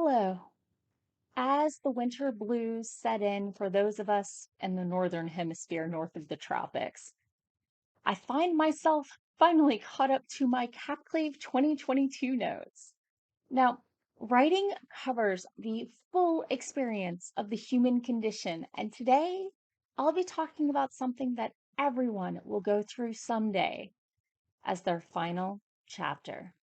Hello. As the winter blues set in for those of us in the northern hemisphere north of the tropics, I find myself finally caught up to my Capclave 2022 notes. Now, writing covers the full experience of the human condition, and today I'll be talking about something that everyone will go through someday as their final chapter.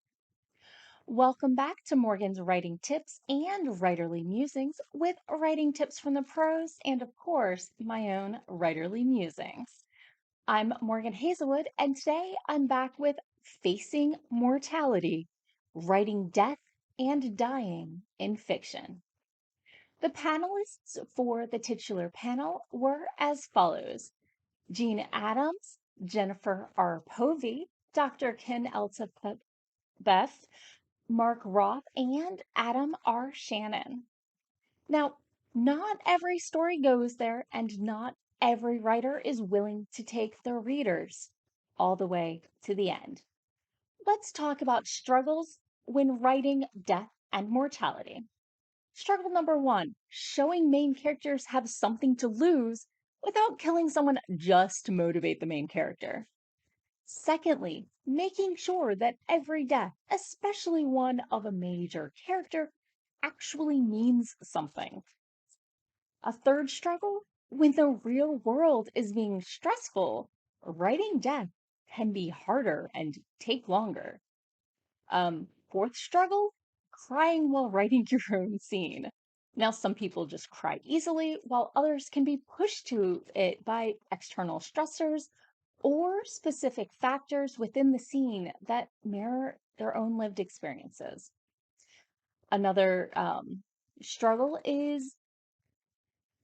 Welcome back to Morgan's Writing Tips and Writerly Musings with writing tips from the pros and, of course, my own writerly musings. I'm Morgan Hazelwood, and today I'm back with Facing Mortality, Writing Death and Dying in Fiction. The panelists for the titular panel were as follows: Jean Adams, Jennifer R. Povey, Dr. Ken Eltipeth, Mark Roth, and Adam R. Shannon. Now, not every story goes there, and not every writer is willing to take their readers all the way to the end. Let's talk about struggles when writing death and mortality. Struggle number one: showing main characters have something to lose without killing someone just to motivate the main character. Secondly, making sure that every death, especially one of a major character, actually means something. A third struggle: when the real world is being stressful, writing death can be harder and take longer. Fourth struggle: crying while writing your own scene. Now, some people just cry easily, while others can be pushed to it by external stressors or specific factors within the scene that mirror their own lived experiences. Another struggle is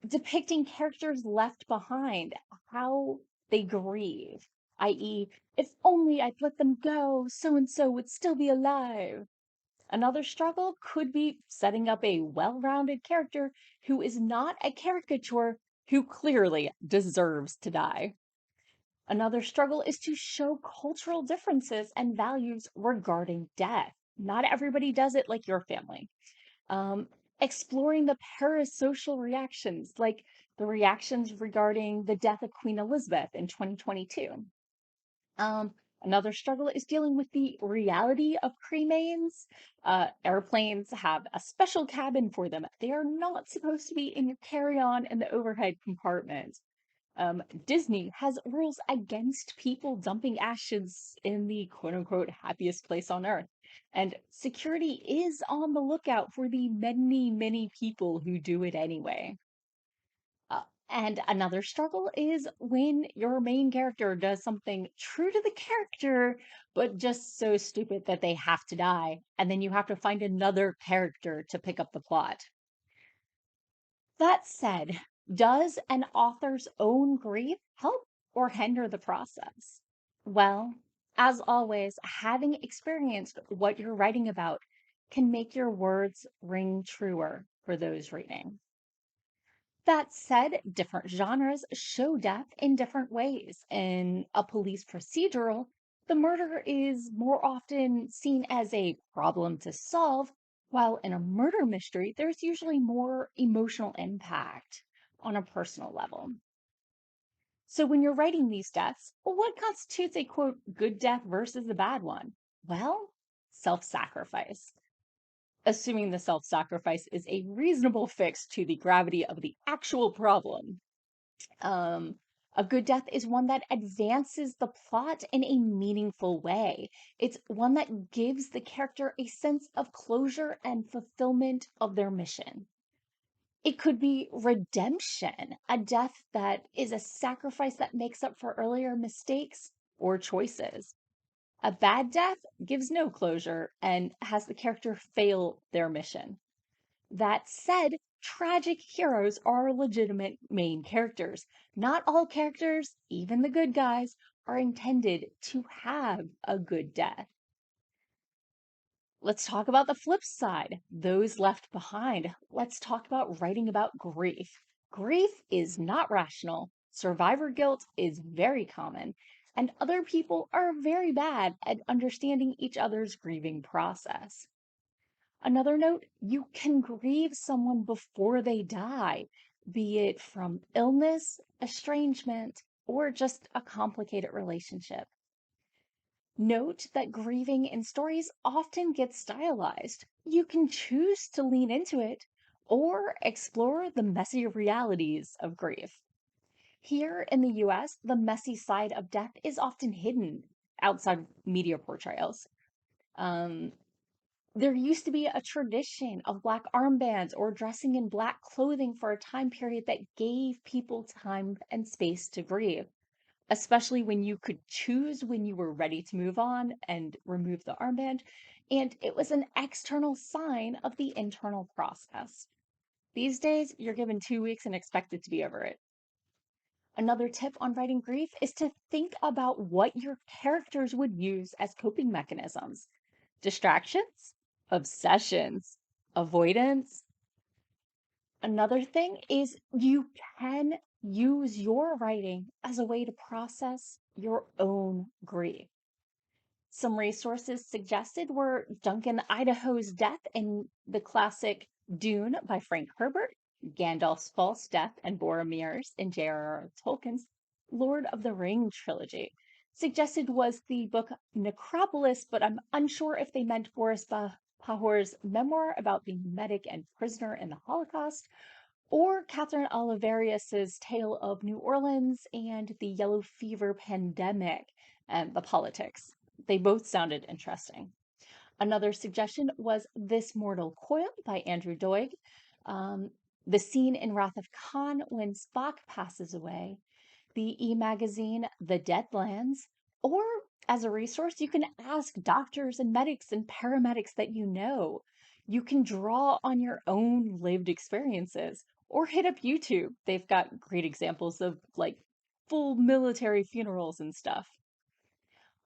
depicting characters left behind, how they grieve, i.e., if only I'd let them go, so and so would still be alive. Another struggle could be setting up a well rounded character who is not a caricature who clearly deserves to die. Another struggle is to show cultural differences and values regarding death. Not everybody does it like your family. Um, Exploring the parasocial reactions, like the reactions regarding the death of Queen Elizabeth in 2022. Another struggle is dealing with the reality of cremains. Airplanes have a special cabin for them. They are not supposed to be in your carry-on in the overhead compartment. Disney has rules against people dumping ashes in the quote unquote happiest place on earth. And security is on the lookout for the many, many people who do it anyway. And another struggle is when your main character does something true to the character, but just so stupid that they have to die. And then you have to find another character to pick up the plot. That said, does an author's own grief help or hinder the process? Well, as always, having experienced what you're writing about can make your words ring truer for those reading. That said, different genres show death in different ways. In a police procedural, the murder is more often seen as a problem to solve, while in a murder mystery, there's usually more emotional impact on a personal level. So when you're writing these deaths, what constitutes a quote good death versus a bad one? Well, self sacrifice, assuming the self sacrifice is a reasonable fix to the gravity of the actual problem. Um, a good death is one that advances the plot in a meaningful way. It's one that gives the character a sense of closure and fulfillment of their mission. It could be redemption, a death that is a sacrifice that makes up for earlier mistakes or choices. A bad death gives no closure and has the character fail their mission. That said, tragic heroes are legitimate main characters. Not all characters, even the good guys, are intended to have a good death. Let's talk about the flip side, those left behind. Let's talk about writing about grief. Grief is not rational. Survivor guilt is very common, and other people are very bad at understanding each other's grieving process. Another note, you can grieve someone before they die, be it from illness, estrangement, or just a complicated relationship. Note that grieving in stories often gets stylized. You can choose to lean into it or explore the messy realities of grief. Here in the US, the messy side of death is often hidden outside media portrayals. Um, there used to be a tradition of black armbands or dressing in black clothing for a time period that gave people time and space to grieve, especially when you could choose when you were ready to move on and remove the armband. And it was an external sign of the internal process. These days, you're given 2 weeks and expected to be over it. Another tip on writing grief is to think about what your characters would use as coping mechanisms: distractions, obsessions, avoidance. Another thing is you can use your writing as a way to process your own grief. Some resources suggested were Duncan, Idaho's death in the classic Dune by Frank Herbert, Gandalf's false death and Boromir's in J.R.R. Tolkien's Lord of the Rings trilogy. Suggested was the book Necropolis, but I'm unsure if they meant Boris Pahor's memoir about being medic and prisoner in the Holocaust, or Kathryn Olivarius's tale of New Orleans and the yellow fever pandemic and the politics. They both sounded interesting. Another suggestion was This Mortal Coil by Andrew Doig. Um, the scene in Wrath of Khan when Spock passes away, the e-magazine The Deadlands, or as a resource, you can ask doctors and medics and paramedics that you know. You can draw on your own lived experiences or hit up YouTube. They've got great examples of like full military funerals and stuff.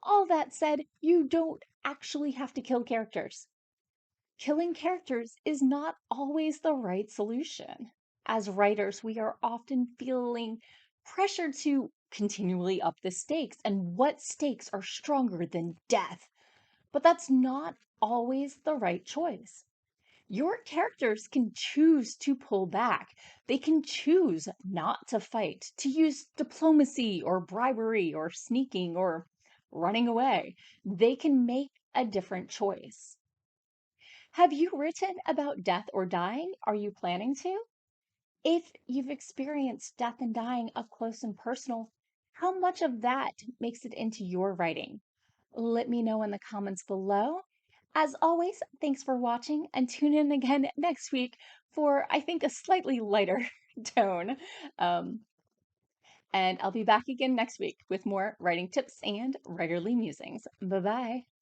All that said, you don't actually have to kill characters. Killing characters is not always the right solution. As writers, we are often feeling pressure to continually up the stakes, and what stakes are stronger than death? But that's not always the right choice. Your characters can choose to pull back. They can choose not to fight, to use diplomacy or bribery or sneaking or running away. They can make a different choice. Have you written about death or dying? Are you planning to? If you've experienced death and dying up close and personal, how much of that makes it into your writing? Let me know in the comments below. As always, thanks for watching and tune in again next week for, I think, a slightly lighter tone. Um, and I'll be back again next week with more writing tips and writerly musings. Bye bye.